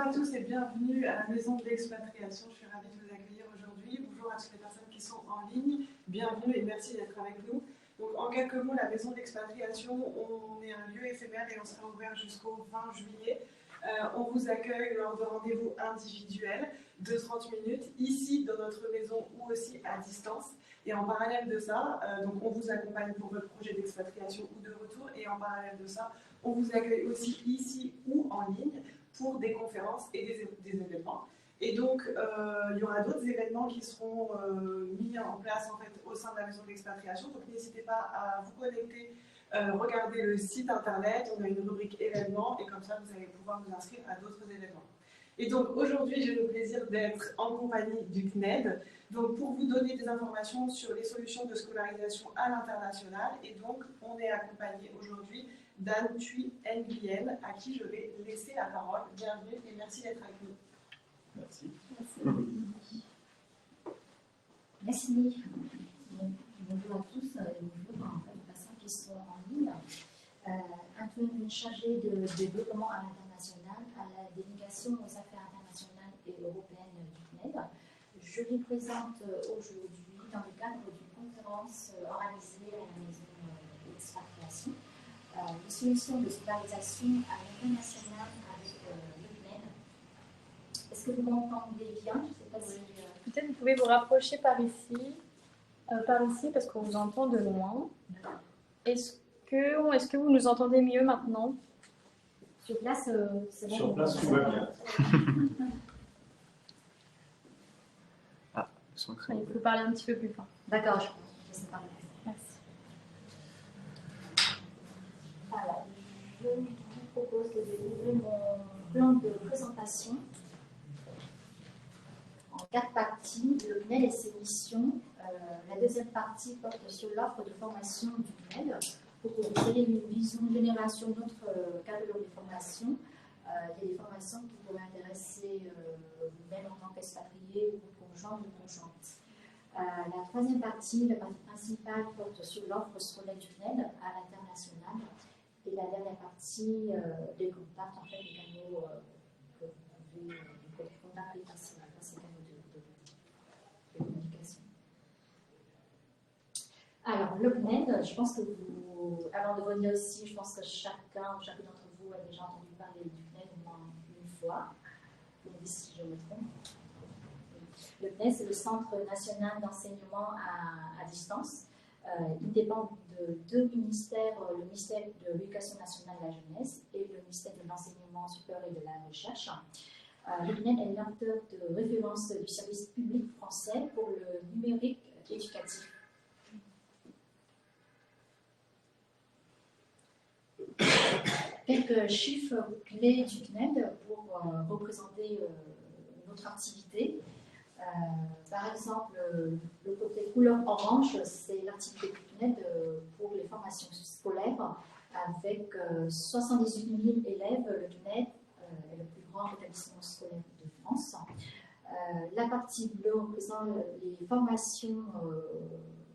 à tous et bienvenue à la Maison de l'Expatriation. Je suis ravie de vous accueillir aujourd'hui. Bonjour à toutes les personnes qui sont en ligne. Bienvenue et merci d'être avec nous. Donc, en quelques mots, la Maison de l'Expatriation, on est un lieu éphémère et on sera ouvert jusqu'au 20 juillet. On vous accueille lors de rendez-vous individuels de 30 minutes, ici dans notre maison ou aussi à distance. Et en parallèle de ça, donc on vous accompagne pour votre projet d'expatriation ou de retour. Et en parallèle de ça, on vous accueille aussi ici ou en ligne pour des conférences et des événements. Et donc, il y aura d'autres événements qui seront mis en place en fait, au sein de la maison d'expatriation. Donc, n'hésitez pas à vous connecter, regarder le site internet. On a une rubrique événements et comme ça, vous allez pouvoir vous inscrire à d'autres événements. Et donc, aujourd'hui, j'ai le plaisir d'être en compagnie du CNED, donc pour vous donner des informations sur les solutions de scolarisation à l'international. Et donc, on est accompagné aujourd'hui d'Anne Thuy Nguyen, à qui je vais laisser la parole. Bienvenue et merci d'être avec nous. Merci. Merci. Bonjour à tous et bonjour aux personnes qui sont en ligne. Antoine est chargé de développement à l'international à la délégation aux affaires internationales et européennes du CNED. Je lui présente aujourd'hui dans le cadre d'une conférence organisée à la maison d'expatriation les solutions de scolarisation à l'international avec le CNED. Est-ce que vous m'entendez bien? Je sais pas si, peut-être vous pouvez vous rapprocher par ici parce qu'on vous entend de loin. Est-ce que vous nous entendez mieux maintenant? Sur place, c'est bon. Sur place, tout va bien. Il faut parler un petit peu plus fort. D'accord, je sais pas. Merci. Alors, je vous propose de découvrir mon plan de présentation en 4 parties, le CNED et ses missions. La deuxième partie porte sur l'offre de formation du CNED pour que vous ayez une vision générale sur notre catalogue de formation. Il y a des formations qui pourraient intéresser vous-même en tant qu'expatrié ou conjoint ou conjointe. La troisième partie, la partie principale, porte sur l'offre scolaire du CNED à l'international. Et la dernière partie, des contacts, en fait, des canaux que vous pouvez contacter par ces canaux de communication. Alors, le CNED, je pense que vous, avant de venir ici, je pense que chacune d'entre vous a déjà entendu parler du CNED au moins une fois. Vous me dites si je me trompe. Le CNED, c'est le Centre national d'enseignement à distance. Il dépend de 2 ministères, le ministère de l'Éducation nationale et de la jeunesse et le ministère de l'enseignement supérieur et de la recherche. Le CNED est l'acteur de référence du service public français pour le numérique éducatif. Quelques chiffres clés du CNED pour représenter notre activité. Par exemple, le côté couleur orange, c'est l'activité du CNED pour les formations scolaires avec 78 000 élèves. Le CNED est le plus grand établissement scolaire de France. La partie bleue représente les formations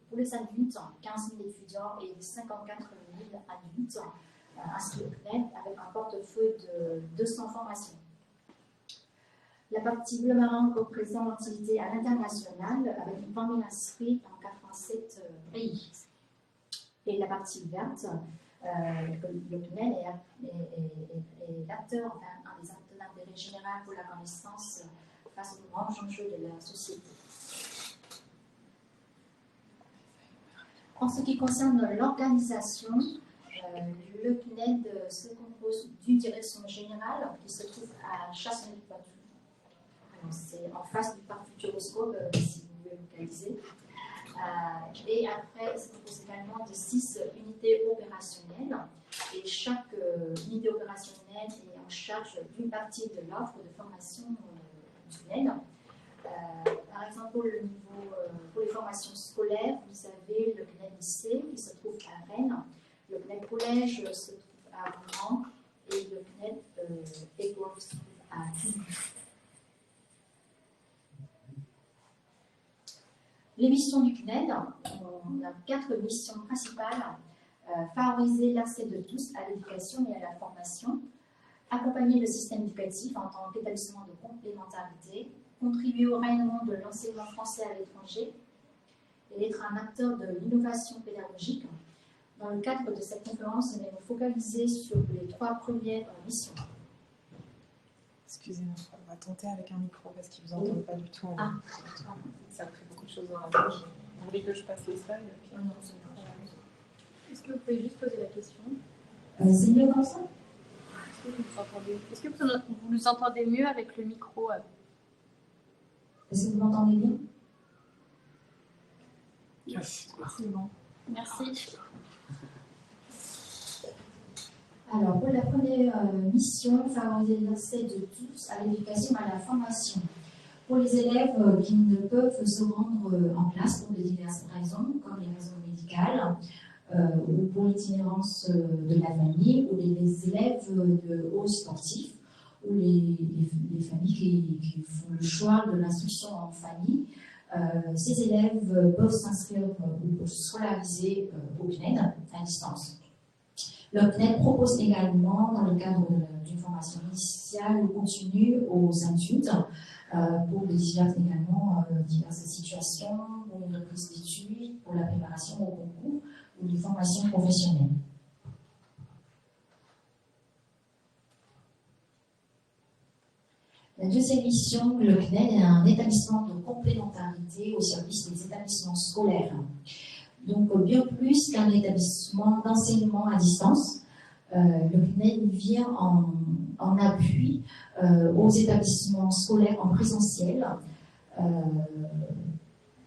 pour les adultes, 15 000 étudiants et 54 000 adultes inscrits au CNED avec un portefeuille de 200 formations. La partie bleu marron représente l'activité à l'international avec une famille inscrite en 87 pays. Et la partie verte, le CNED est l'acteur, enfin, un des acteurs d'intérêt général pour la connaissance face aux grands enjeux de la société. En ce qui concerne l'organisation, le CNED se compose d'une direction générale qui se trouve à Chasseneuil-Poitou. C'est en face du parc Futuroscope, si vous voulez localiser. Et après, c'est compose également de 6 unités opérationnelles. Et chaque unité opérationnelle est en charge d'une partie de l'offre de formation du CNED. Par exemple, pour les formations scolaires, vous avez le CNED lycée qui se trouve à Rennes, le CNED collège se trouve à Rouen et le CNED école se trouve à Toulouse. Les missions du CNED, on a 4 missions principales. Favoriser l'accès de tous à l'éducation et à la formation, accompagner le système éducatif en tant qu'établissement de complémentarité, contribuer au rayonnement de l'enseignement français à l'étranger et être un acteur de l'innovation pédagogique. Dans le cadre de cette conférence, nous allons focaliser sur les 3 premières missions. Excusez-moi, on va tenter avec un micro parce qu'ils ne vous entendent pas du tout. Ah. Ça fait beaucoup de choses dans la bouche. Vous voulez que je passe les slides puis... Non, Est-ce que vous pouvez juste poser la question? c'est mieux comme ça? Est-ce que vous nous entendez mieux avec le micro? Est-ce que vous m'entendez bien? Yes. C'est bon. Merci. Alors, pour la première mission, favoriser l'accès de tous à l'éducation et à la formation. Pour les élèves qui ne peuvent se rendre en classe pour de diverses raisons, comme les raisons médicales, ou pour l'itinérance de la famille, ou les élèves de hauts sportifs, ou les familles qui font le choix de l'instruction en famille, ces élèves peuvent s'inscrire ou peuvent se scolariser au CNED à distance. Le CNED propose également, dans le cadre d'une formation initiale ou continue aux adultes, pour diverses situations, pour une reprise d'études, pour la préparation au concours ou des formations professionnelles. La deuxième mission, le CNED est un établissement de complémentarité au service des établissements scolaires. Donc, bien plus qu'un établissement d'enseignement à distance, le CNED vient en appui aux établissements scolaires en présentiel,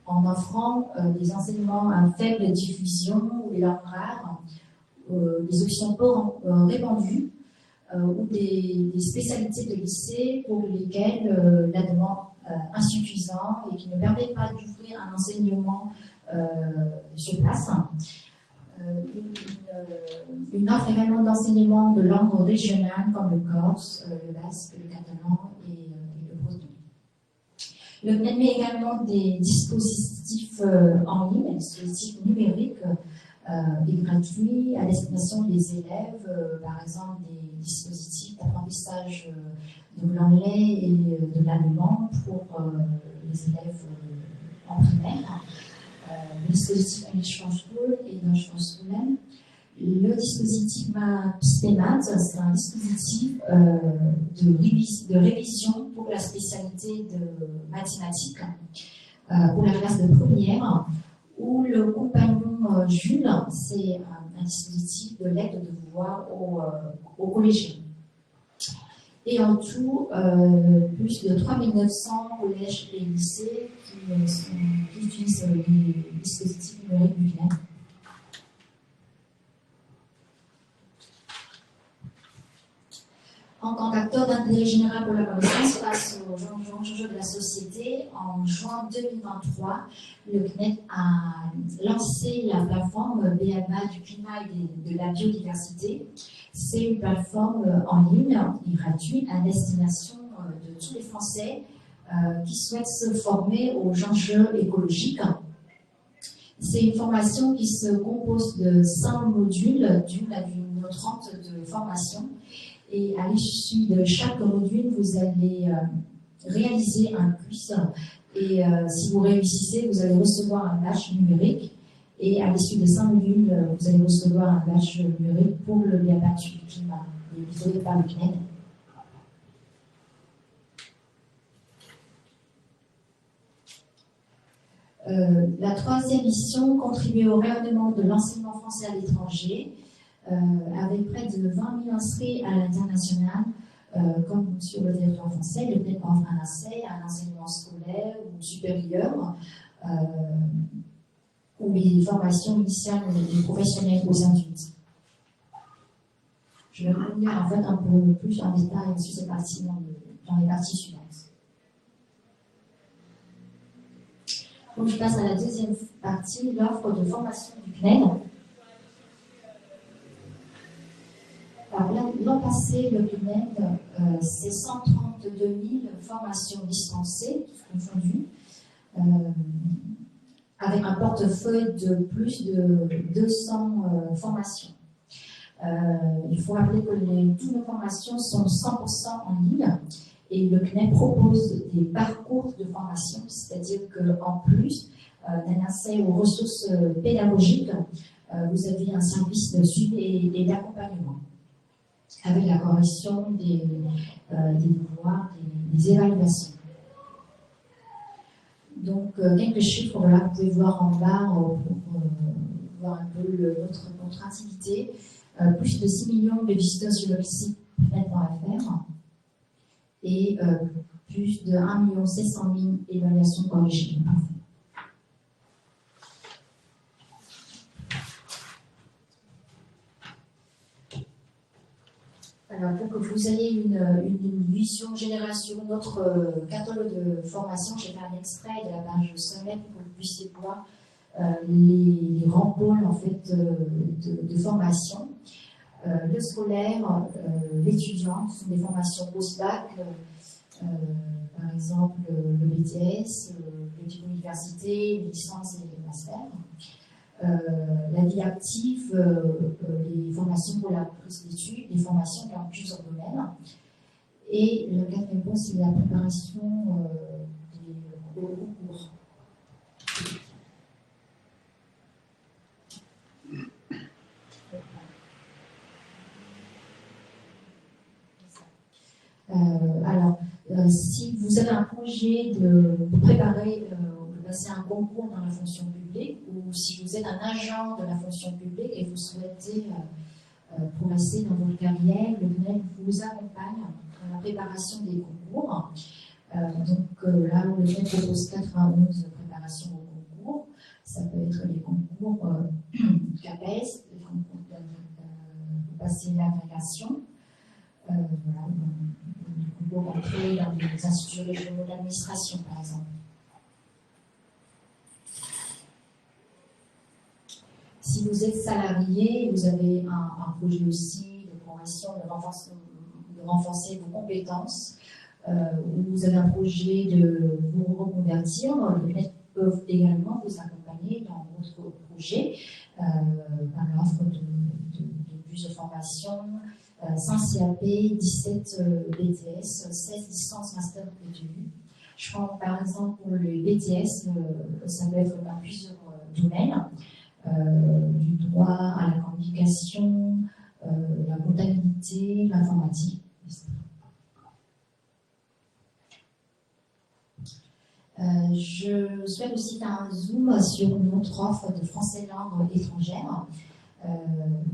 en offrant des enseignements à faible diffusion ou des langues rares, des options peu répandues, ou des spécialités de lycée pour lesquelles la demande insuffisante et qui ne permet pas d'ouvrir un enseignement sur place. Une offre également d'enseignement de langues régionales comme le corse, le basque, le catalan et le breton. Le CNED met également des dispositifs en ligne, des dispositifs numériques et gratuits à destination des élèves, par exemple des dispositifs d'apprentissage de l'anglais et de l'allemand pour les élèves en primaire. Le dispositif English for School et Deutsch for School. Le dispositif STEMAT, c'est un dispositif de révision pour la spécialité de mathématiques pour la classe de première, où le compagnon Jules, c'est un dispositif de l'aide de devoir aux collégiens. Et en tout, plus de 3900 collèges et lycées qui utilisent les dispositifs numériques du CNED. En tant qu'acteur d'intérêt général pour la connaissance face aux enjeux de la société, en juin 2023, le CNED a lancé la plateforme BABA du climat et de la biodiversité. C'est une plateforme en ligne et gratuite à destination de tous les Français qui souhaitent se former aux enjeux écologiques. C'est une formation qui se compose de 5 modules d'une à d'une trente de formation. Et à l'issue de chaque module, vous allez réaliser un quiz. Et si vous réussissez, vous allez recevoir un badge numérique. Et à l'issue de 5 modules, vous allez recevoir un badge numérique pour le BABA du climat, livré par le CNED. La troisième mission, contribuer au rayonnement de l'enseignement français à l'étranger, avec près de 20 000 inscrits à l'international, comme sur le territoire français. Le CNED offre un accès à un enseignement scolaire ou supérieur, ou les formations initiales et professionnelles aux adultes. Je vais revenir en fait un peu plus en détail sur ces parties dans les parties suivantes. Donc je passe à la deuxième partie, l'offre de formation du CNED. Alors, l'an passé, le CNED, c'est 132 000 formations dispensées, toutes confondues, avec un portefeuille de plus de 200 formations. Il faut rappeler que toutes nos formations sont 100% en ligne et le CNED propose des parcours de formation, c'est-à-dire qu'en plus d'un accès aux ressources pédagogiques, vous avez un service de suivi et d'accompagnement avec la correction des devoirs, des évaluations. Donc, quelques chiffres, là, vous pouvez voir en bas pour voir un peu notre activité. Plus de 6 millions de visiteurs sur le site net.fr et plus de 1 700 000 évaluations corrigées. Alors, pour que vous ayez une vision générale sur notre catalogue de formation, j'ai fait un extrait de la page sommet pour que vous puissiez voir les grands pôles en fait, de formation. Le scolaire, l'étudiant, ce sont des formations post-bac, par exemple le BTS, le diplôme université, les licences et les masters. La vie active, les formations pour la prise d'études, les formations dans plusieurs domaines. Et le quatrième point, c'est la préparation des concours. Si vous avez un projet de préparer, de passer un concours dans la fonction publique, ou si vous êtes un agent de la fonction publique et vous souhaitez progresser dans votre carrière, le CNED vous accompagne dans la préparation des concours. Donc là, le CNED propose 91 préparations au concours. Ça peut être les concours CAPES, les concours de passer l'agrégation. Voilà, pour entrer dans les instituts régionaux d'administration, par exemple. Si vous êtes salarié, vous avez un projet aussi de progression, de renforcer vos compétences, ou vous avez un projet de vous reconvertir, les maîtres peuvent également vous accompagner dans votre projet par l'offre de bus de formation, 5 CAP, 17 BTS, 16 licences master PTU. Je prends par exemple pour le BTS, ça peut être dans plusieurs domaines, du droit à la communication, la comptabilité, l'informatique, etc. Je souhaite aussi faire un zoom sur notre offre de français langue étrangère.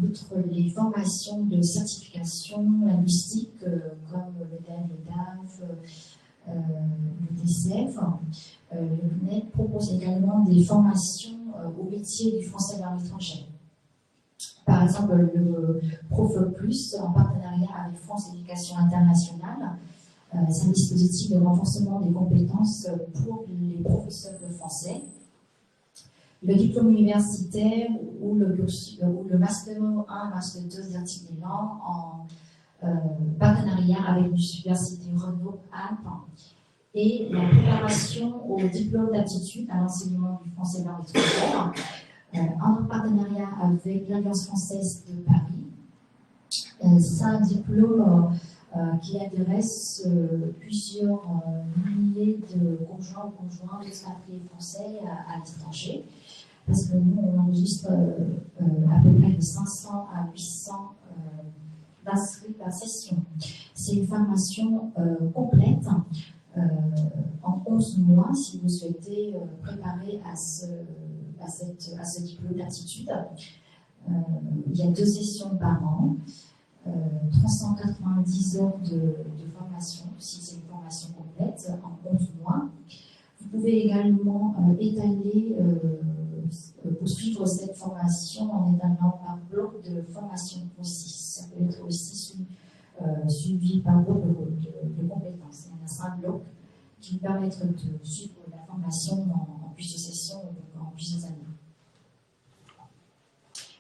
Outre les formations de certification linguistique comme le DEL, le DAF, le DCF, le CNED propose également des formations au métier du français langue étrangère. Par exemple, le Prof Plus, en partenariat avec France Éducation Internationale, c'est un dispositif de renforcement des compétences pour les professeurs de français. Le diplôme universitaire ou le Master 1, Master 2 d'articles des langues en partenariat avec l'Université Renault-Alpes et la préparation au diplôme d'aptitude à l'enseignement du français langue étrangère en partenariat avec l'Alliance française de Paris. C'est un diplôme qui intéresse plusieurs milliers de conjoints ou conjoints d'expatriés français à l'étranger. Parce que nous, on enregistre à peu près de 500 à 800 inscrits par session. C'est une formation complète en 11 mois si vous souhaitez préparer à ce diplôme d'aptitude. Il y a 2 sessions par an, 390 heures de formation, si c'est une formation complète, en 11 mois. Vous pouvez également étaler, poursuivre cette formation en étalant par bloc de formation aussi. Ça peut être aussi suivi par groupe de compétences. Il y en a 5 blocs qui vous permettent de suivre la formation en plusieurs sessions, en plusieurs années.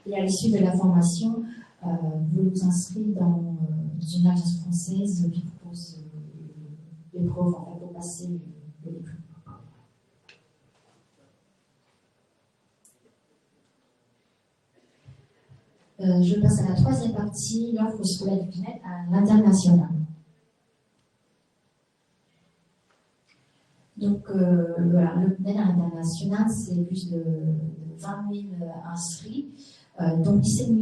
Et à l'issue de la formation, vous vous inscrivez dans une agence française qui propose l'épreuve pour passer l'épreuve. Je passe à la troisième partie, l'offre scolaire du CNED à l'international. Donc, voilà, le CNED à l'international, c'est plus de 20 000 inscrits, dont 17 000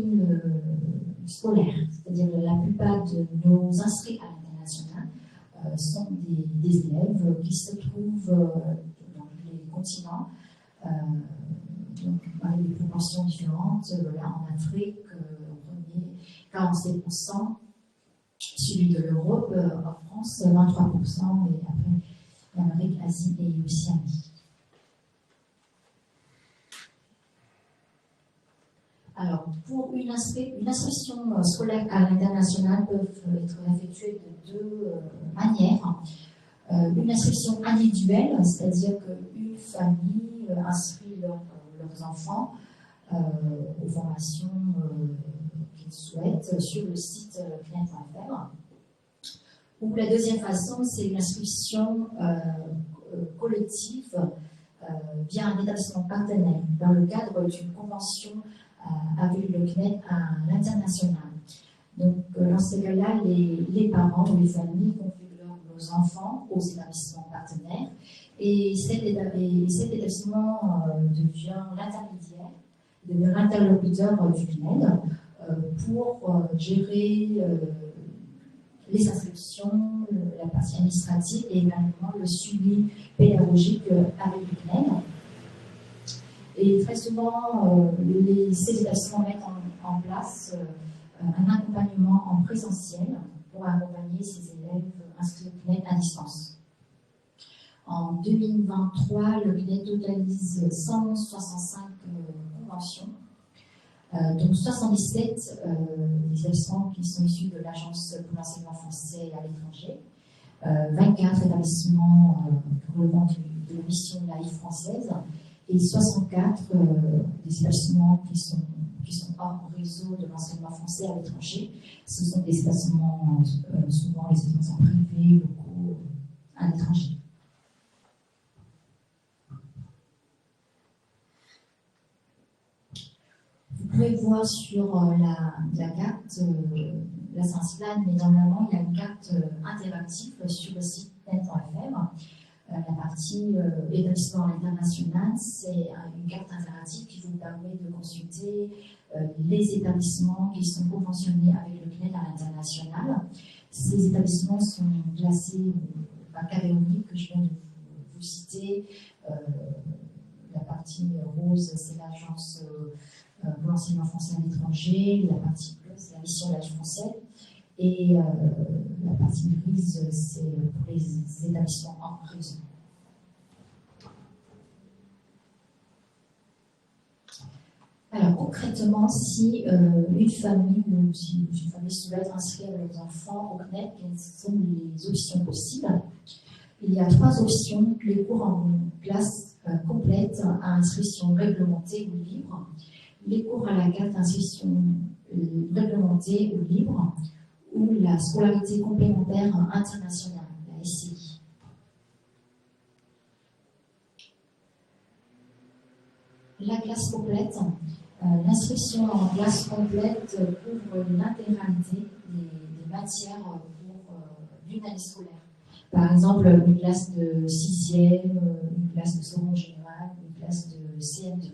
scolaires. C'est-à-dire que la plupart de nos inscrits à l'international sont des élèves qui se trouvent dans les continents, donc avec des proportions différentes. Là, en Afrique, on est 47%, suivi de l'Europe, en France, 23%, et après l'Amérique, Asie et Océanie. Alors, pour une inscription scolaire à l'international peut être effectuée de deux manières. Une inscription individuelle, c'est-à-dire qu'une famille inscrit leurs enfants aux formations qu'ils souhaitent sur le site CNED.fr. Ou la deuxième façon, c'est une inscription collective via un établissement partenaire dans le cadre d'une convention avec le CNED à l'international. Donc, dans ce cas-là, les parents ou les familles confient leurs enfants aux établissements partenaires et cet établissement devient l'intermédiaire, devient l'interlocuteur du CNED pour gérer les inscriptions, la partie administrative et également le suivi pédagogique avec le CNED. Et très souvent, ces établissements mettent en place un accompagnement en présentiel pour accompagner ces élèves inscrits au CNED à distance. En 2023, le CNED totalise 165 conventions, donc 77 des établissements qui sont issus de l'Agence pour l'enseignement français à l'étranger, 24 établissements relevant de la mission laïque française, et 64 des établissements qui sont hors réseau de l'enseignement français à l'étranger. Ce sont des établissements, souvent les établissements privés, locaux, à l'étranger. Vous pouvez voir sur la carte, là c'est un slide, mais normalement il y a une carte interactive sur le site CNED.fr. La partie établissement international, c'est une carte interactive qui vous permet de consulter les établissements qui sont conventionnés avec le CNED à l'international. Ces établissements sont classés par catégorie que je viens de vous citer. La partie rose, c'est l'Agence pour l'enseignement français à l'étranger. La partie bleue, c'est la mission laïque française. Et la partie grise, c'est pour les établissements en réseau. Alors concrètement, si une famille ou si une famille souhaite inscrire leurs enfants au CNED, quelles sont les options possibles? Il y a 3 options: les cours en classe complète à inscription réglementée ou libre, les cours à la carte d'inscription réglementée ou libre, ou la scolarité complémentaire internationale, la SCI. La classe complète, l'inscription en classe complète couvre l'intégralité des matières pour d'une année scolaire. Par exemple, une classe de 6e, une classe de seconde générale, une classe de CM2.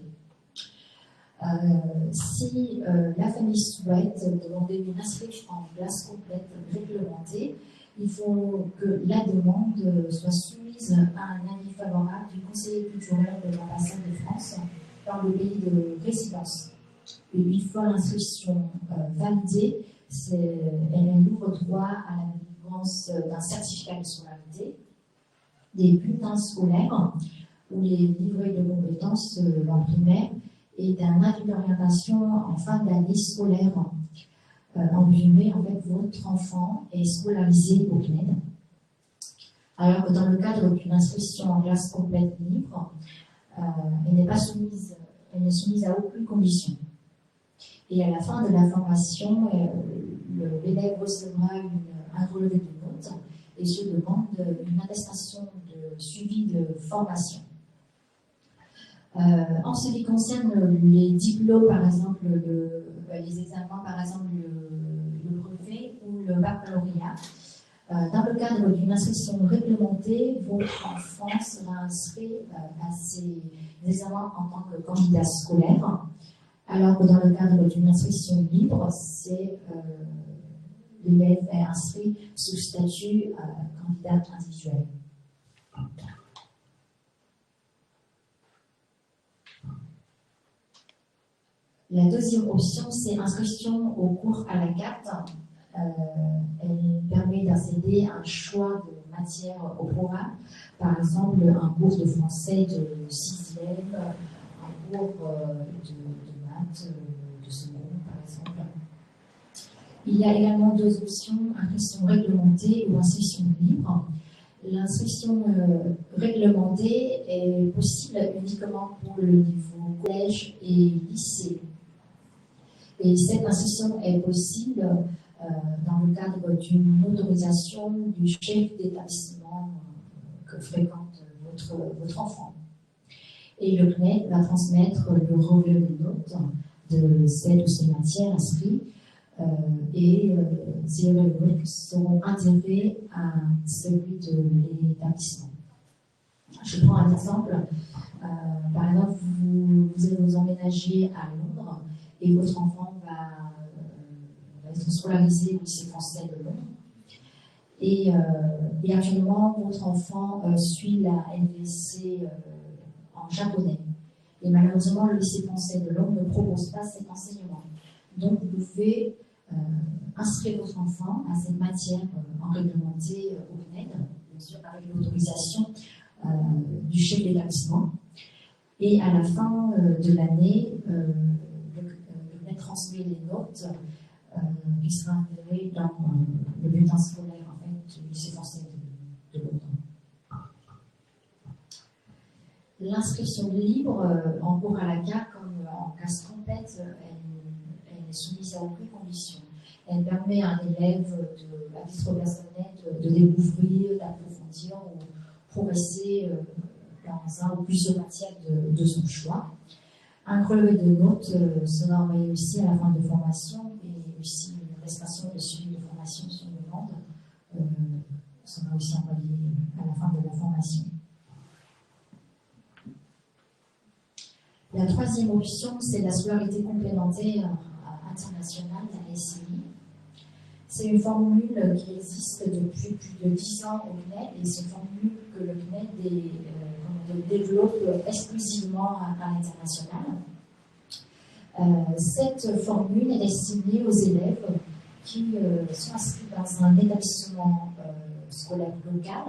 Si la famille souhaite demander une inscription en classe complète réglementée, il faut que la demande soit soumise à un avis favorable du conseiller culturel de l'ambassade de France dans le pays de résidence. Et une fois l'inscription validée, elle ouvre droit à la délivrance d'un certificat de scolarité, des bulletins scolaires ou les livrets de compétences en primaire et d'un avis d'orientation en fin d'année scolaire. En résumé, en fait, votre enfant est scolarisé au CNED. Alors que dans le cadre d'une inscription en classe complète libre, elle n'est soumise à aucune condition. Et à la fin de la formation, l'élève recevra un relevé de notes et se demande une attestation de suivi de formation. En ce qui concerne les diplômes, par exemple, les examens, par exemple le brevet ou le baccalauréat. Dans le cadre d'une inscription réglementée, votre enfant sera inscrit à ces examens en tant que candidat scolaire, alors que dans le cadre d'une inscription libre, l'élève est inscrit sous statut candidat individuel. La deuxième option, c'est inscription au cours à la carte. Elle permet d'accéder à un choix de matière au programme, par exemple un cours de français de 6e, un cours de maths de seconde, par exemple. Il y a également deux options, inscription réglementée ou inscription libre. L'inscription réglementée est possible uniquement pour le niveau collège et lycée. Et cette inscription est possible dans le cadre d'une autorisation du chef d'établissement que fréquente votre enfant. Et le CNED va transmettre le relevé des notes de cette ou ces matières inscrites et ces relevés seront intégrés à celui de l'établissement. Je prends un exemple. Par exemple, vous allez vous emménager à Londres et votre enfant va être scolarisé au lycée français de Londres. Et actuellement, votre enfant suit la LVC en japonais. Et malheureusement, le lycée français de Londres ne propose pas cet enseignement. Donc, vous pouvez inscrire votre enfant à cette matière en réglementé au CNED, bien sûr avec l'autorisation du chef d'établissement. Et à la fin de l'année, le CNED transmet les notes qui sera intégré dans le bulletin scolaire en fait, du lycée français de Londres. L'inscription libre en cours à la carte, comme en classe complète, elle est soumise à aucune condition. Elle permet à un élève à titre personnel de découvrir, d'approfondir ou progresser dans un ou plusieurs matières de son choix. Un relevé de notes sera envoyé aussi à la fin de formation et aussi une prestation de suivi de formation sur demande sera aussi envoyée à la fin de la formation. La troisième option, c'est la scolarité complémentaire internationale, la SCI. C'est une formule qui existe depuis plus de 10 ans au CNED et c'est une formule que le CNED développe exclusivement à l'international. Cette formule est destinée aux élèves qui sont inscrits dans un établissement scolaire local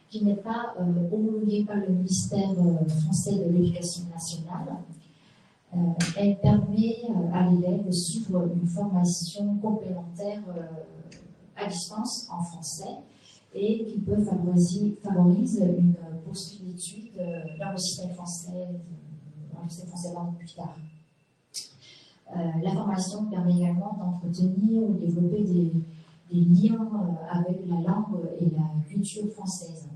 qui n'est pas homologué par le ministère français de l'Éducation nationale. Elle permet à l'élève de suivre une formation complémentaire à distance en français et qui peut favoriser une poursuite d'études dans le système français plus tard. La formation permet également d'entretenir ou développer des liens avec la langue et la culture française.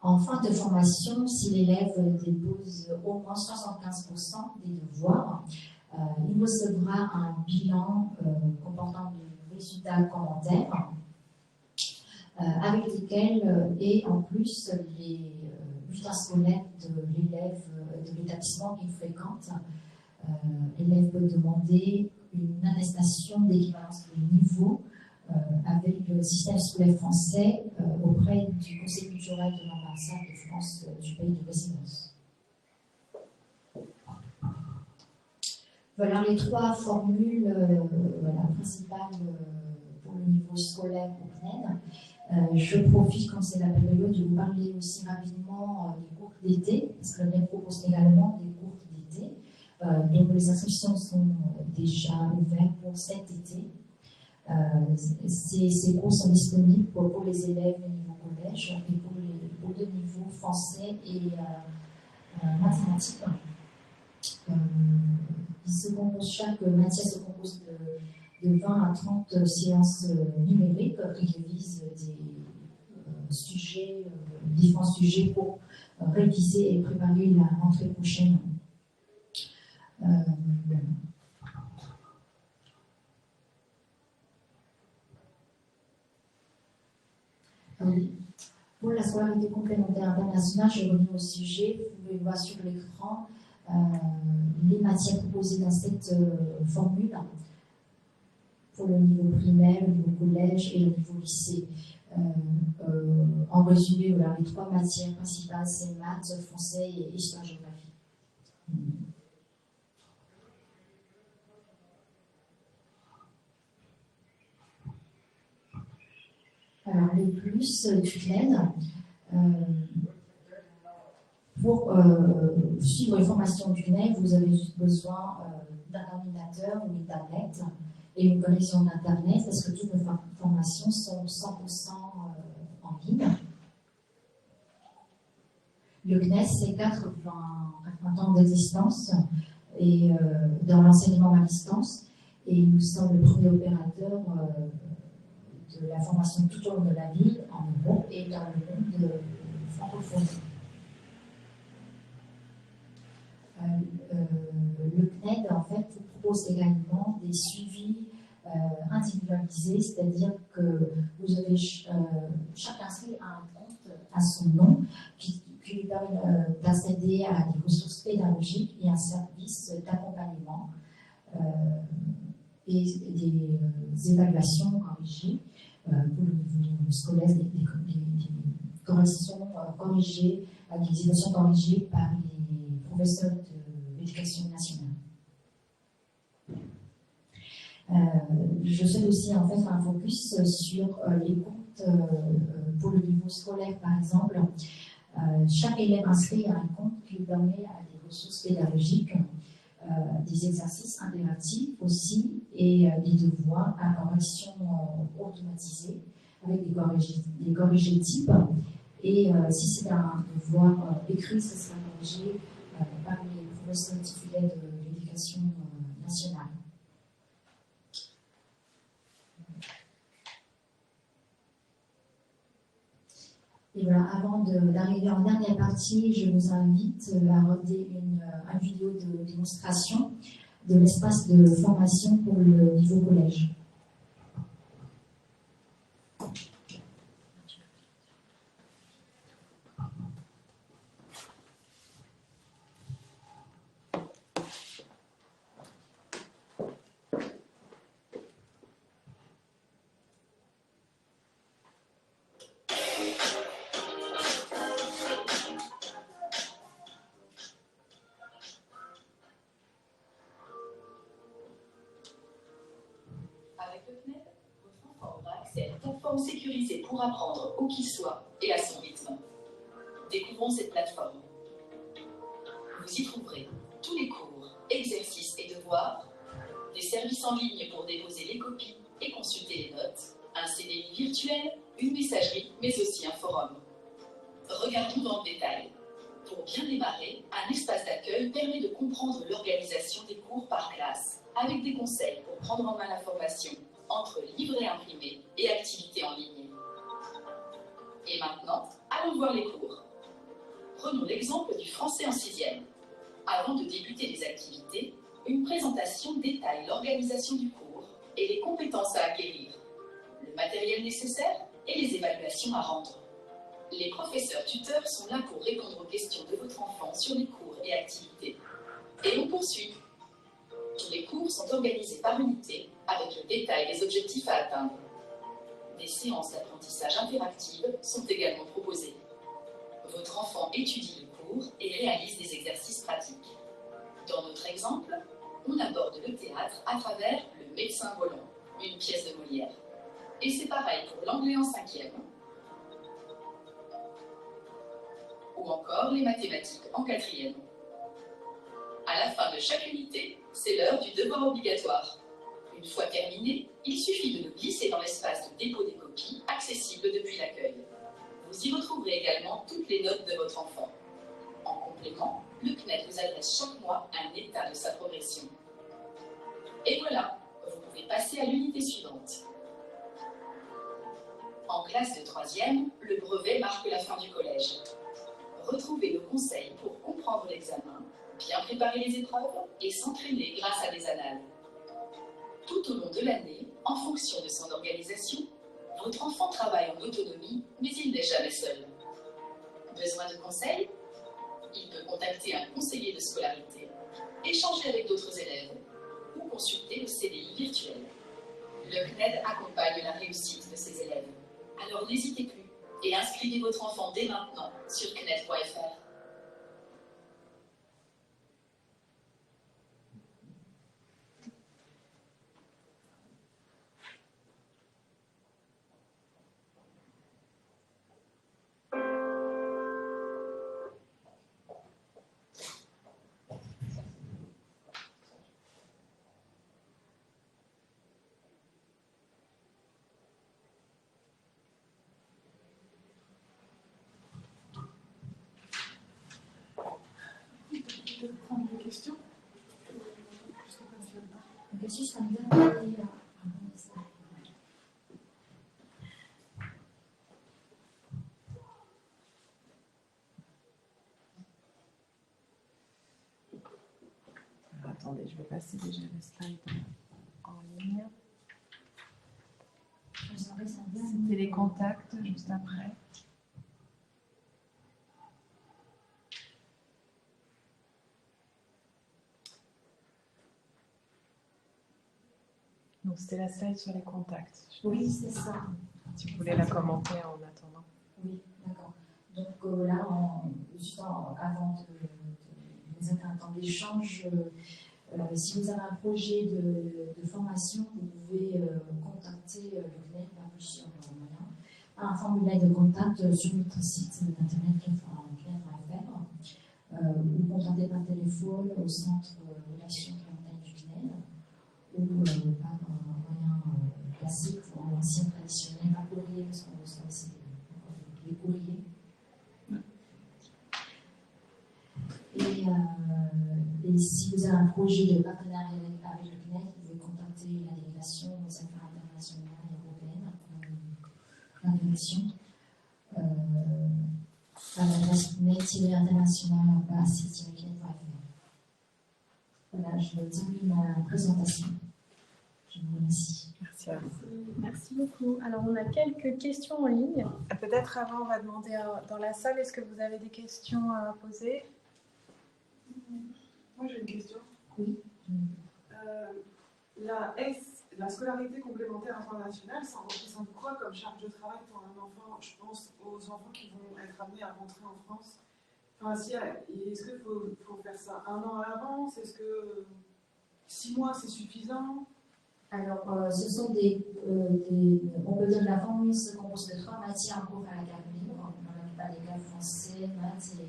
En fin de formation, si l'élève dépose au moins 75% des devoirs, il recevra un bilan comportant des résultats commentaires avec lesquels et en plus les bulletins scolaires de l'élève de l'établissement qu'il fréquente. L'élève peut demander une attestation d'équivalence de niveau avec le système scolaire français auprès du Conseil culturel de l'ambassade de France du pays de résidence. Voilà les trois formules principales pour le niveau scolaire au CNED. Je profite, comme c'est la période, de vous parler aussi rapidement des cours d'été, parce que le CNED propose également des cours d'été. Donc les inscriptions sont déjà ouvertes pour cet été. Ces cours sont disponibles pour les élèves au niveau collège et pour le niveau français et mathématiques. Chaque matière se compose de 20 à 30 séances numériques qui révisent différents sujets pour réviser et préparer la rentrée prochaine. Oui. Pour la scolarité complémentaire internationale, je reviens au sujet. Vous pouvez voir sur l'écran les matières proposées dans cette formule pour le niveau primaire, le niveau collège et le niveau lycée. En résumé, voilà, les trois matières principales, c'est maths, français et histoire-géographie. Alors, les plus du CNED, pour suivre les formations du CNED, vous avez besoin d'un ordinateur ou une tablette et une connexion d'Internet parce que toutes nos formations sont 100% en ligne. Le CNES, c'est 80 ans d'existence et dans l'enseignement à distance, et nous sommes le premier opérateur de la formation tout au long de la vie en Europe et dans le monde francophone. Le CNED, en fait, propose également des suivis individualisés, c'est-à-dire que vous avez chaque inscrit a un compte à son nom qui lui permet d'accéder à des ressources pédagogiques et un service d'accompagnement et des évaluations corrigées pour le niveau scolaire, des corrections corrigées, des évaluations corrigées par les professeurs de l'éducation nationale. Je souhaite aussi en fait un focus sur les comptes pour le niveau scolaire, par exemple. Chaque élève inscrit à un compte qui lui permet à des ressources pédagogiques, des exercices interactifs aussi et des devoirs à correction automatisée avec des corrigés types. Et si c'est un devoir écrit, ce sera corrigé par les professeurs titulaires de l'éducation nationale. Et voilà, avant d'arriver en dernière partie, je vous invite à regarder une vidéo de démonstration de l'espace de formation pour le niveau collège. Plateforme sécurisée pour apprendre où qu'il soit et à son rythme. Découvrons cette plateforme. Vous y trouverez tous les cours, exercices et devoirs, des services en ligne pour déposer les copies et consulter les notes, un CDI virtuel, une messagerie, mais aussi un forum. Regardons dans le détail. Pour bien démarrer, un espace d'accueil permet de comprendre l'organisation des cours par classe, avec des conseils pour prendre en main la formation, entre livrets imprimés et activités en ligne. Et maintenant, allons voir les cours. Prenons l'exemple du français en 6e. Avant de débuter les activités, une présentation détaille l'organisation du cours et les compétences à acquérir, le matériel nécessaire et les évaluations à rendre. Les professeurs tuteurs sont là pour répondre aux questions de votre enfant sur les cours et activités. Et on poursuit. Tous les cours sont organisés par unité, avec le détail des objectifs à atteindre. Des séances d'apprentissage interactives sont également proposées. Votre enfant étudie le cours et réalise des exercices pratiques. Dans notre exemple, on aborde le théâtre à travers Le Médecin volant, une pièce de Molière. Et c'est pareil pour l'anglais en 5e, ou encore les mathématiques en 4e. À la fin de chaque unité, c'est l'heure du devoir obligatoire. Une fois terminé, il suffit de le glisser dans l'espace de dépôt des copies, accessible depuis l'accueil. Vous y retrouverez également toutes les notes de votre enfant. En complément, le CNED vous adresse chaque mois un état de sa progression. Et voilà, vous pouvez passer à l'unité suivante. En classe de 3e, le brevet marque la fin du collège. Retrouvez nos conseils pour comprendre l'examen, bien préparer les épreuves et s'entraîner grâce à des annales. Tout au long de l'année, en fonction de son organisation, Votre enfant travaille en autonomie, mais il n'est jamais seul. Besoin de conseils? Il peut contacter un conseiller de scolarité, échanger avec d'autres élèves ou consulter le CDI virtuel. Le CNED accompagne la réussite de ses élèves. Alors n'hésitez plus et inscrivez votre enfant dès maintenant sur cned.fr. Peut-être prendre des questions. Donc, si ça me donne Attendez, je vais passer déjà les slides en ligne. C'était les contacts juste après. Donc c'était la slide sur les contacts. Oui, c'est ça. Si vous voulez la commenter en attendant. Oui, d'accord. Donc là, juste avant de un temps d'échange, si vous avez un projet de formation, vous pouvez contacter le CNED par plusieurs moyens. Un formulaire de contact sur notre site internet cned.fr ou contacter par téléphone au centre relation clientèle du CNED ou par un moyen classique ou ancien traditionnel, par courrier, parce qu'on reçoit aussi des courriers. Et si vous avez un projet de partenariat avec le CNED, vous pouvez contacter la délégation aux affaires internationales et européennes, la direction, à l'adresse cned-international.cned.fr. Voilà, je termine ma présentation. Je vous remercie. Merci à vous. Merci beaucoup. Alors, on a quelques questions en ligne. Peut-être avant, on va demander dans la salle, est-ce que vous avez des questions à poser? Moi j'ai une question. Oui. La scolarité complémentaire internationale, ça représente quoi comme charge de travail pour un enfant? Je pense aux enfants qui vont être amenés à rentrer en France. Enfin, est-ce qu'il faut faire ça un an à l'avance? Est-ce que 6 mois c'est suffisant? Alors, ce sont on peut dire que la formule se compose de 3 matières en cours à la carte libre, dans la plupart des cas français, maths et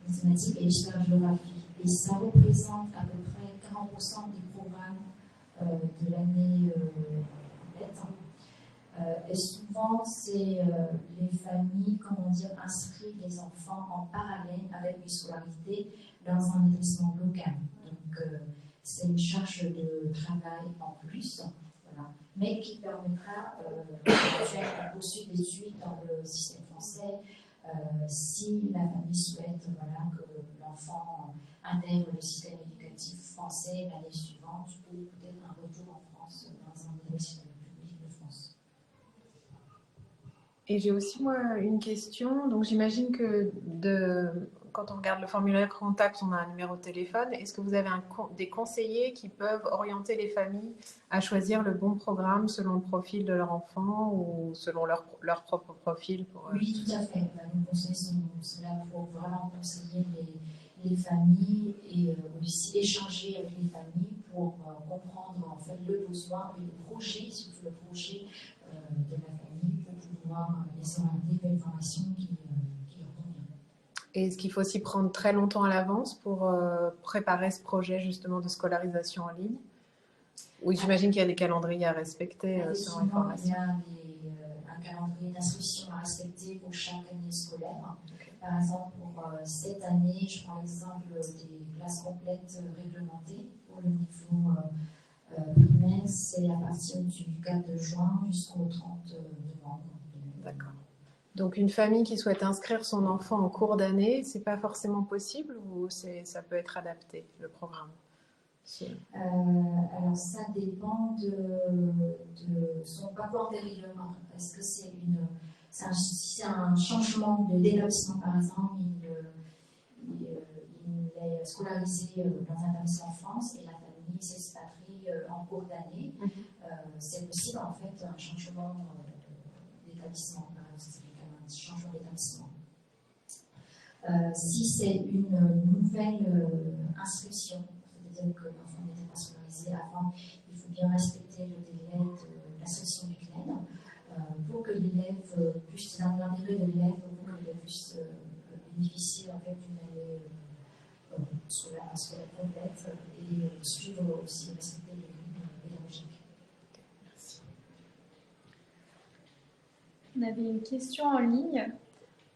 mathématiques et histoire-géographie. Et ça représente à peu près 40% des programmes de l'année complète. Et souvent, c'est les familles, inscrivent les enfants en parallèle avec une scolarité dans un établissement local. Donc, c'est une charge de travail en plus, voilà, mais qui permettra de poursuivre les études dans le système français si la famille souhaite que l'enfant intègre le système éducatif français l'année suivante ou peut-être un retour en France dans un établissement public de France. Et j'ai aussi, moi, une question. Donc, j'imagine que quand on regarde le formulaire contact, on a un numéro de téléphone. Est-ce que vous avez des conseillers qui peuvent orienter les familles à choisir le bon programme selon le profil de leur enfant ou selon leur propre profil Oui, tout à fait. Nos conseillers sont là pour vraiment conseiller les familles et aussi échanger avec les familles pour comprendre en fait le besoin et le projet, surtout le projet de la famille pour pouvoir les orienter vers une formation qui leur convient. Et est-ce qu'il faut s'y prendre très longtemps à l'avance pour préparer ce projet justement de scolarisation en ligne? Oui, j'imagine qu'il y a des calendriers à respecter selon les formations. Il y a un calendrier d'instruction à respecter pour chaque année scolaire. Okay. Par exemple, pour cette année, je prends l'exemple des classes complètes réglementées pour le niveau primaire, c'est à partir du 4 juin jusqu'au 30 novembre. D'accord. Donc, une famille qui souhaite inscrire son enfant en cours d'année, c'est pas forcément possible ou ça peut être adapté, le programme? Alors, ça dépend de son parcours antérieur. Est-ce que si c'est un changement d'établissement, par exemple, il est scolarisé dans un établissement en France et la famille s'expatrie en cours d'année, c'est possible en fait un changement d'établissement. C'est un changement d'établissement. Si c'est une nouvelle inscription, c'est-à-dire que l'enfant n'était pas scolarisé avant, il faut bien respecter le délai de l'inscription du CNED pour que l'élève puisse, dans l'intérêt de l'élève, pour que l'élève puisse bénéficier en fait d'une année scolaire complète et suivre aussi, respecter les lignes pédagogiques. Merci. On avait une question en ligne.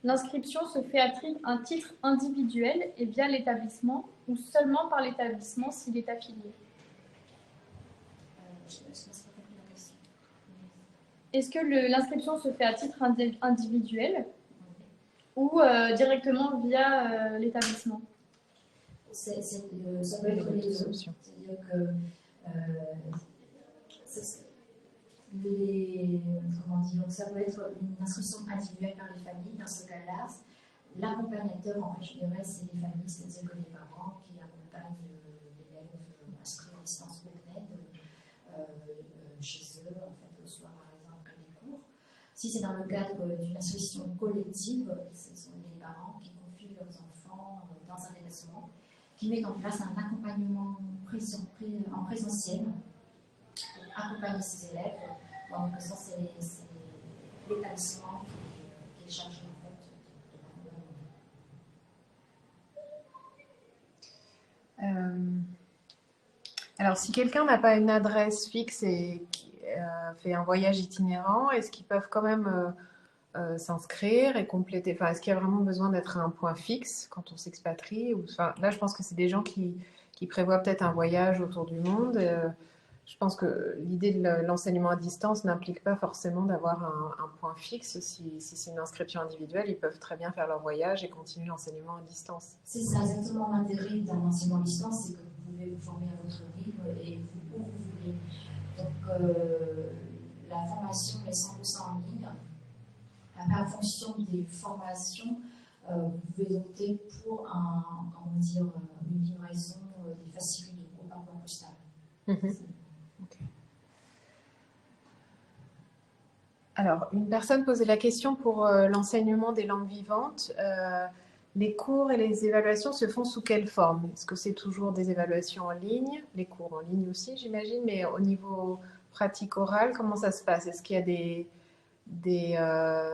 L'inscription se fait à un titre individuel et via l'établissement ou seulement par l'établissement s'il est affilié? Est-ce que l'inscription se fait à titre individuel ou directement via l'établissement? Ça peut être les deux. C'est-à-dire que ça peut être une inscription individuelle par les familles. Dans ce cas-là, l'accompagnateur, en fait, je dirais, c'est les familles, c'est-à-dire que les parents qui accompagnent l'élève inscrit en distance au CNED chez eux, en fait, le soir, par exemple, après les cours. Si c'est dans le cadre d'une association collective, ce sont les parents qui confient leurs enfants dans un établissement, qui mettent en place un accompagnement en présentiel pour accompagner ces élèves. Donc, ça, c'est l'établissement qui est chargé en fait de l'accompagnement. Alors, si quelqu'un n'a pas une adresse fixe et qui fait un voyage itinérant, est-ce qu'ils peuvent quand même s'inscrire et compléter? Enfin, est-ce qu'il y a vraiment besoin d'être à un point fixe quand on s'expatrie? Enfin, là, je pense que c'est des gens qui prévoient peut-être un voyage autour du monde. Je pense que l'idée de l'enseignement à distance n'implique pas forcément d'avoir un point fixe. Si c'est une inscription individuelle, ils peuvent très bien faire leur voyage et continuer l'enseignement à distance. C'est ça, exactement l'intérêt d'un enseignement à distance, c'est que vous pouvez vous former à votre rythme et où vous voulez. Donc, la formation est 100% en ligne. En fonction des formations, vous pouvez opter pour une livraison des facilités de par voie postale. Okay. Alors, une personne posait la question pour l'enseignement des langues vivantes. Les cours et les évaluations se font sous quelle forme? Est-ce que c'est toujours des évaluations en ligne? Les cours en ligne aussi, j'imagine, mais au niveau pratique oral, comment ça se passe? Est-ce qu'il y a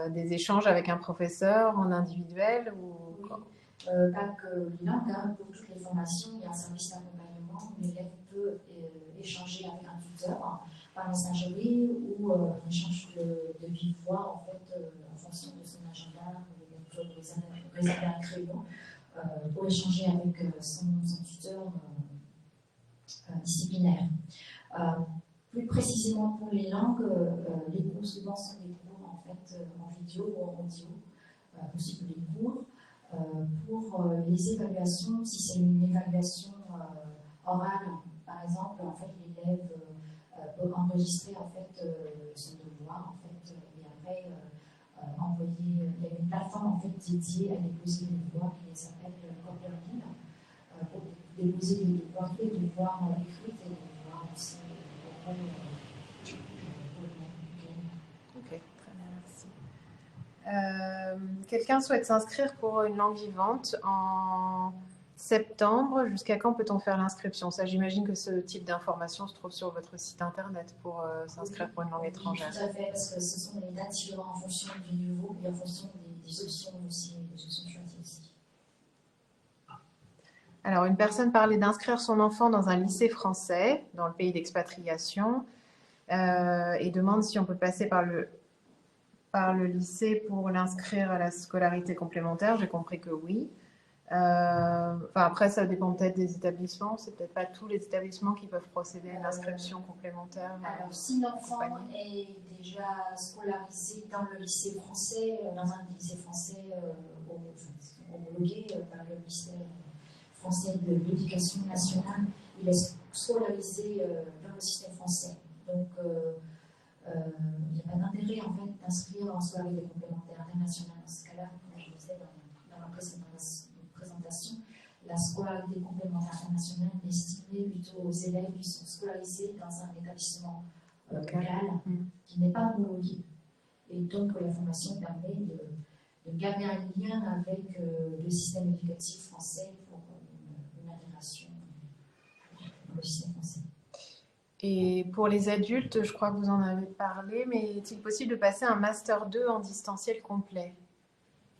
des échanges avec un professeur en individuel ou... Oui. Pas que les langues, pour toutes les formations, il y a un service d'accompagnement où l'élève peut échanger avec un tuteur par messagerie ou un échange de vive voix en fait, en fonction de son agenda, réserver un crayon pour échanger avec son tuteur disciplinaire. Plus précisément pour les langues, les cours souvent sont des cours en fait en vidéo ou en audio, aussi pour les cours. Pour les évaluations, si c'est une évaluation orale, par exemple, en fait, l'élève peut enregistrer en fait son devoir, en fait, et après envoyer. Il y a une plateforme en fait dédiée à déposer les devoirs qui s'appelle Coppermill, pour déposer les devoirs, tous les devoirs écrits et les devoirs aussi. Ok, très bien, merci. Quelqu'un souhaite s'inscrire pour une langue vivante en septembre. Jusqu'à quand peut-on faire l'inscription? Ça, j'imagine que ce type d'information se trouve sur votre site internet pour s'inscrire pour une langue étrangère. Tout à fait, parce que ce sont des dates différentes en fonction du niveau et en fonction des options aussi, des options choisies aussi. Alors, une personne parlait d'inscrire son enfant dans un lycée français, dans le pays d'expatriation, et demande si on peut passer par le lycée pour l'inscrire à la scolarité complémentaire. J'ai compris que oui. Après, ça dépend peut-être des établissements. C'est peut-être pas tous les établissements qui peuvent procéder à une inscription complémentaire. Alors, si l'enfant est déjà scolarisé dans le lycée français, dans un lycée français homologué par le ministère français de l'Éducation nationale, il est scolarisés dans le système français. Donc, il n'y a pas d'intérêt en fait d'inscrire en scolarité complémentaire internationale dans ce cas-là, comme je le disais dans ma présentation. La scolarité complémentaire internationale est destinée plutôt aux élèves qui sont scolarisés dans un établissement local qui n'est pas homologué. Et donc la formation permet de garder un lien avec le système éducatif français pour une intégration dans le système français. Et pour les adultes, je crois que vous en avez parlé, mais est-il possible de passer un Master 2 en distanciel complet?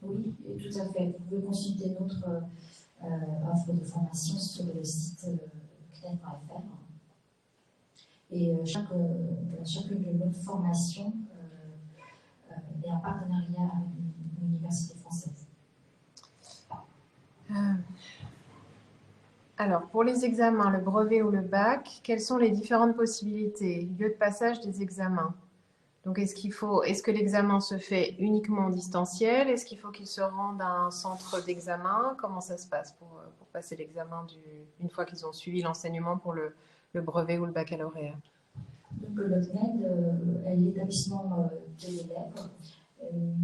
Oui, tout à fait. Vous pouvez consulter notre offre de formation sur le site CNED.fr. Et chacune de nos formations est en partenariat avec une université française. Alors, pour les examens, le brevet ou le bac, quelles sont les différentes possibilités, lieu de passage des examens? Donc, est-ce que l'examen se fait uniquement en distanciel? Est-ce qu'il faut qu'il se rende à un centre d'examen? Comment ça se passe pour passer l'examen une fois qu'ils ont suivi l'enseignement pour le brevet ou le baccalauréat? Donc, le CNED est l'établissement de l'élève,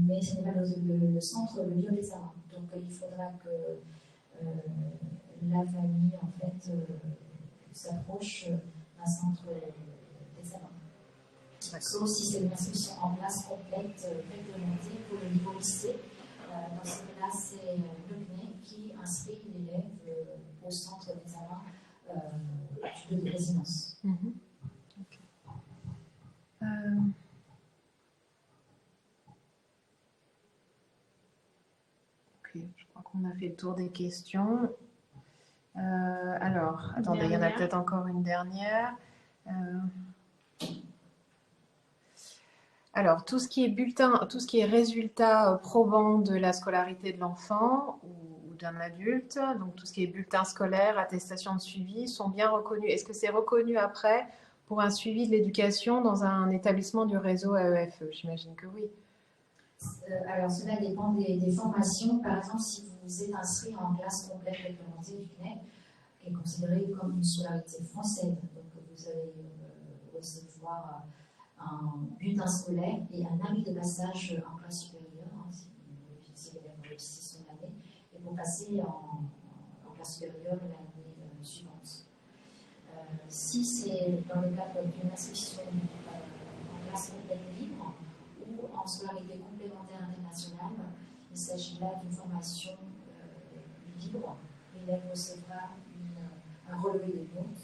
mais ce n'est pas le centre, le lieu d'examen. Donc, il faudra que la famille, en fait, s'approche d'un centre d'examen. Sauf si c'est une inscription en classe complète réglementée pour le niveau lycée. Dans ce cas-là, c'est le CNED qui inscrit l'élève au centre d'examen de résidence. Okay. Ok, je crois qu'on a fait le tour des questions. Alors, attendez, il y en a peut-être encore une dernière. Alors, tout ce qui est bulletin, tout ce qui est résultat probant de la scolarité de l'enfant ou d'un adulte, donc tout ce qui est bulletin scolaire, attestation de suivi, sont bien reconnus. Est-ce que c'est reconnu après pour un suivi de l'éducation dans un établissement du réseau AEFE? J'imagine que oui. Alors, cela dépend des formations. Par exemple, si vous êtes inscrit en classe complète réglementée du CNED, qui est considérée comme une scolarité française, donc vous allez recevoir un bulletin scolaire et un avis de passage en classe supérieure, si l'élève réussit son année, et pour passer en classe supérieure l'année suivante. Si c'est dans le cadre d'une inscription en classe complète libre ou en scolarité complémentaire internationale, il s'agit là d'une formation libre. L'élève recevra un relevé de notes,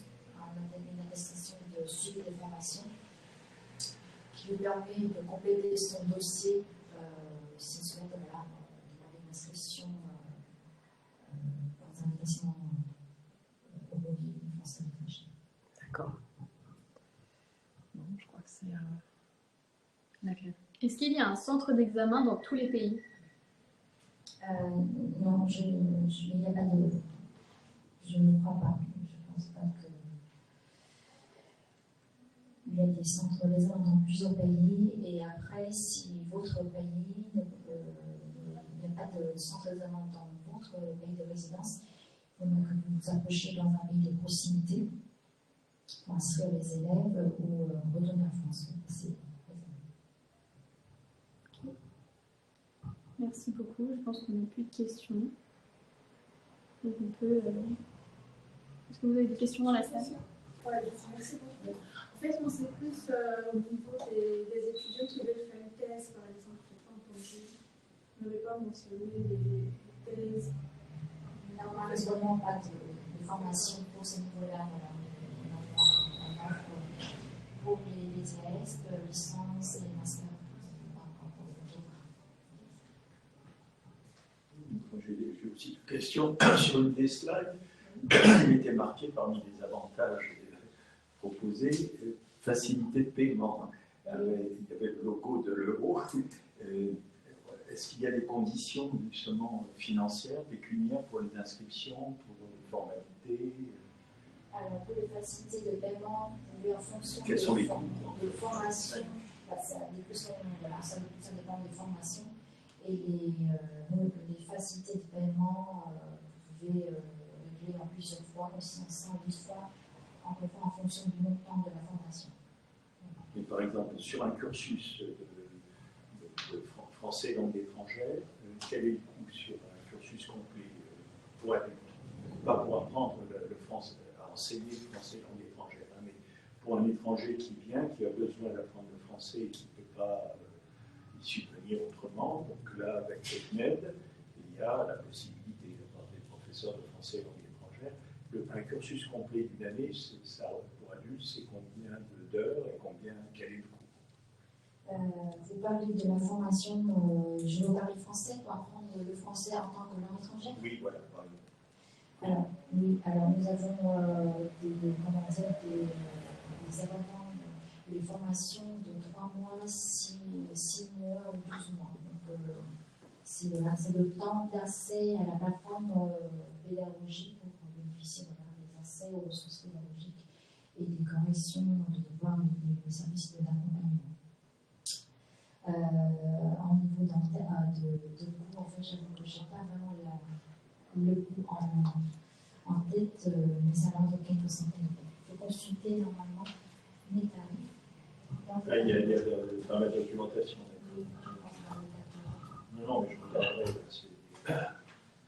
une attestation de suivi de formation qui lui permet de compléter son dossier s'il souhaite demander une inscription dans un établissement homologué français. D'accord. Bon, je crois que c'est... Est-ce qu'il y a un centre d'examen dans tous les pays? Non, il n'y a pas de... Je ne crois pas. Je ne pense pas que... Il y a des centres d'examen dans plusieurs pays, et après, si votre pays n'a pas de centre d'examen dans votre pays de résidence, il faudra que vous vous approchiez dans un pays de proximité pour inscrire les élèves ou retourner en France. Merci beaucoup. Je pense qu'on n'a plus de questions. Donc on peut... Est-ce que vous avez des questions dans la salle? Ouais, merci beaucoup. En fait, on sait plus au niveau des étudiants qui veulent faire une thèse, par exemple. Je n'ai pas entendu. On n'avait pas mentionné les thèses. Malheureusement, pas de formation pour ce niveau-là. On offre pour les BTS, licence et master. J'ai aussi une question sur une des slides. Il était marqué parmi les avantages proposés, facilité de paiement. Il y avait le logo de l'euro. Est-ce qu'il y a des conditions justement financières, pécuniaires pour les inscriptions, pour les formalités? Alors, pour les facilités de paiement, vous pouvez en fonction Quels sont les coûts de formation, ça dépend des formations. Et les facilités de paiement, vous pouvez régler en plusieurs fois, aussi en 108 fois encore une fois, en fonction du montant de la formation. Mais par exemple, sur un cursus de français langue étrangère, quel est le coût sur un cursus complet pour adultes? Pas pour apprendre le français, à enseigner le français langue étrangère, hein, mais pour un étranger qui vient, qui a besoin d'apprendre le français et qui ne peut pas y subvenir autrement. Donc là, avec cette aide, il y a la possibilité d'avoir des professeurs de français langue étrangère. Un cursus complet d'une année, ça, pour adultes, c'est combien d'heures et quel est le coût? Vous parlez de la formation Je veux parler français pour apprendre le français en tant que langue étrangère? Oui, voilà, par exemple. Alors, oui, alors nous avons des abonnements, des formations de 3 mois, 6 mois ou 12 mois. Donc, c'est le temps d'accès à la plateforme pédagogique pour bénéficier des accès aux ressources pédagogiques et des corrections de devoirs et des services d'accompagnement. En niveau de coût, en fait, je n'ai pas vraiment le coût en tête, mais ça va de quelques centaines d'euros. Il faut consulter normalement mes tarifs. Là, il y a dans la documentation. Non, mais je regarderai.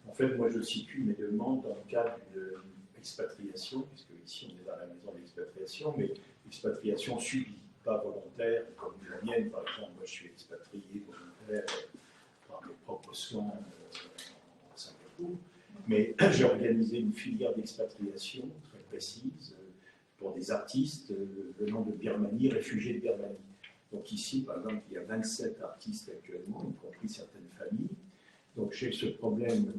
En fait, moi, je situe mes demandes dans le cadre d'une expatriation, puisque ici, on est dans la maison d'expatriation, mais expatriation subie, pas volontaire, comme la mienne, par exemple. Moi, je suis expatrié volontaire par mes propres soins en Singapour. Mais j'ai organisé une filière d'expatriation très précise pour des artistes venant de Birmanie, réfugiés de Birmanie. Donc ici, par exemple, il y a 27 artistes actuellement, y compris certaines familles. Donc j'ai ce problème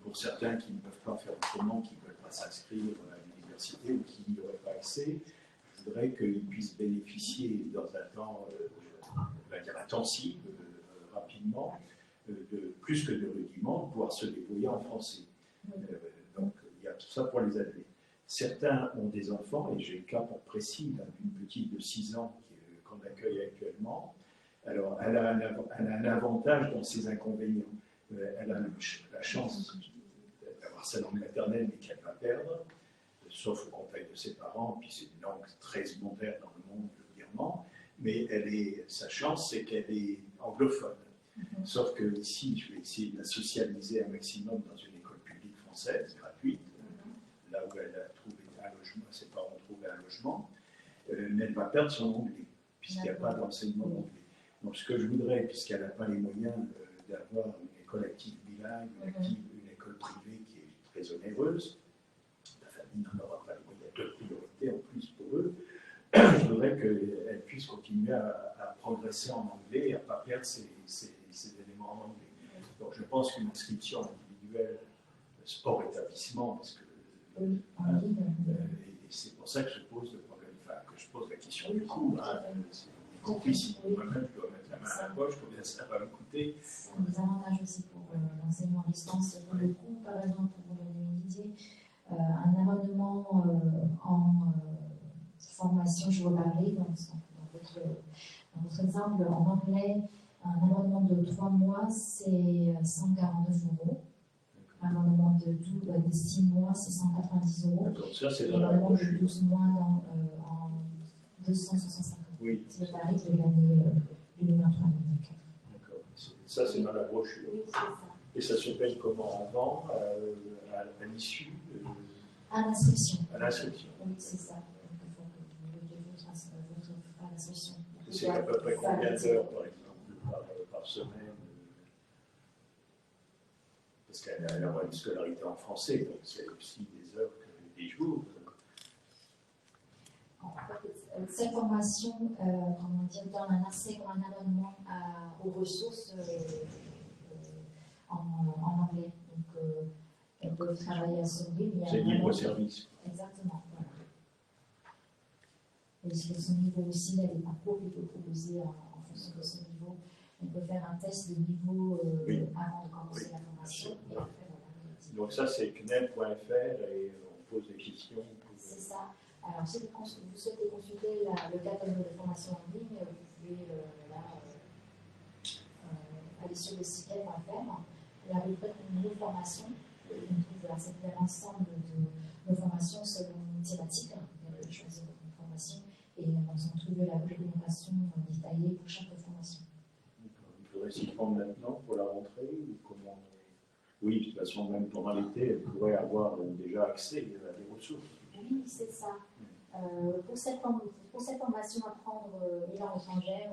pour certains qui ne peuvent pas faire autrement, qui ne peuvent pas s'inscrire à l'université ou qui n'y auraient pas accès. Je voudrais qu'ils puissent bénéficier dans un temps, on va dire intensif, rapidement, de plus que de rudiments, pouvoir se débrouiller en français. Donc il y a tout ça pour les adultes. Certains ont des enfants, et j'ai le cas pour précis d'une petite de 6 ans qu'on accueille actuellement. Alors, elle a un avantage dans ses inconvénients. Elle a la chance d'avoir sa langue maternelle, mais qu'elle va perdre, sauf au contact de ses parents, puis c'est une langue très secondaire dans le monde birman, mais sa chance, c'est qu'elle est anglophone. Sauf que ici, je vais essayer de la socialiser un maximum dans une école publique française, gratuite, là où elle a trouvé un logement, ses parents ont trouvé un logement, mais elle va perdre son anglais, puisqu'il n'y a pas d'enseignement d'anglais. Donc ce que je voudrais, puisqu'elle n'a pas les moyens d'avoir une école active bilingue, une école privée qui est très onéreuse, la famille n'en aura pas les moyens, il y a 2 priorités en plus pour eux, je voudrais qu'elle puisse continuer à progresser en anglais et à ne pas perdre ses éléments en anglais. Donc je pense qu'une inscription individuelle, sport établissement, parce que et c'est pour ça que je pose le problème, enfin que je pose la question du coût. Y compris si moi-même je dois mettre la main à la poche, combien ça va me coûter. C'est un des avantages aussi pour l'enseignement à distance. Pour le coût, par exemple, pour vous donner une idée, un abonnement en formation, je vais parler, dans votre exemple en anglais, un abonnement de 3 mois, c'est 149 €. Un abonnement de 6 mois, c'est 190 €. Donc ça, c'est et dans un la abonnement de brochure. 12 mois en 265 €. Oui, C'est le tarif de l'année 2023-2024. d'accord. Ça, c'est dans la brochure. Oui, c'est ça. Et ça se paye comment? Avant, à l'issue À l'inscription. à l'inscription. Oui, c'est ça. Donc, il faut que vous votre à l'inscription. C'est à peu près combien d'heures, par exemple, par semaine? Parce qu'elle aura une scolarité en français, donc c'est aussi des heures que des jours. En fait, cette formation, comment dire, donne un accès comme un abonnement aux ressources en anglais. Donc, elles peuvent travailler à son rythme. C'est libre service. Exactement. Voilà. Et sur son niveau aussi, il y a des parcours qu'il peut proposer en fonction de son niveau. On peut faire un test de niveau avant de commencer la formation. Et après, voilà. Donc ça, c'est cnel.fr et on pose des questions. C'est ça. Alors, si vous souhaitez consulter le catalogue de formation en ligne, vous pouvez aller sur le site cnel.fr. Il y a une nouvelle formation. On trouve l'ensemble de nos formations selon thématique, de choisir une formation et on trouve la réglementation détaillée pour chaque formation. Il faudrait s'y prendre maintenant pour la rentrée ou comment? Oui, de toute façon, même pendant l'été, elle pourrait avoir déjà accès à des ressources. Oui, c'est ça. Pour cette formation à prendre une langue étrangère,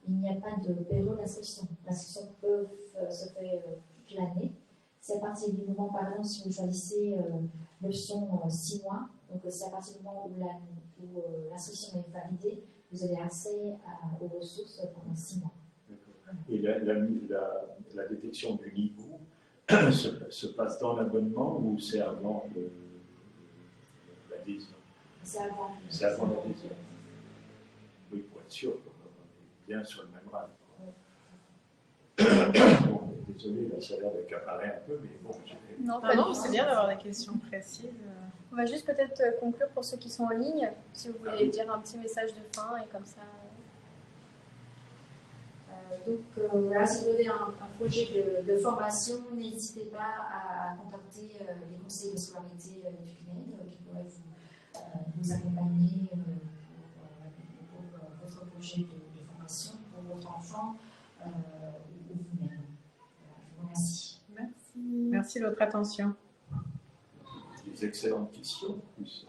il n'y a pas de période d'inscription. L'inscription peut se faire toute l'année. C'est à partir du moment, par exemple, si vous choisissez l'option 6 mois, donc c'est à partir du moment où l'inscription est validée, vous avez accès aux ressources pendant 6 mois. Et la détection du niveau se passe dans l'abonnement ou c'est avant l'adhésion? C'est avant. C'est avant l'adhésion. Oui, pour être sûr qu'on est bien sur le même rang. Bon, désolé, là, ça a l'air d'accaparer un peu, mais bon. Non, Ah non, c'est bien d'avoir des questions précises. On va juste peut-être conclure pour ceux qui sont en ligne, si vous voulez dire un petit message de fin et comme ça. Donc, voilà, si vous avez un projet de formation, n'hésitez pas à contacter les conseillers de scolarité du CNED qui pourraient vous accompagner pour votre projet de formation pour votre enfant ou vous-même. Voilà, je vous remercie. Merci. Merci de votre attention. Des excellentes questions en plus.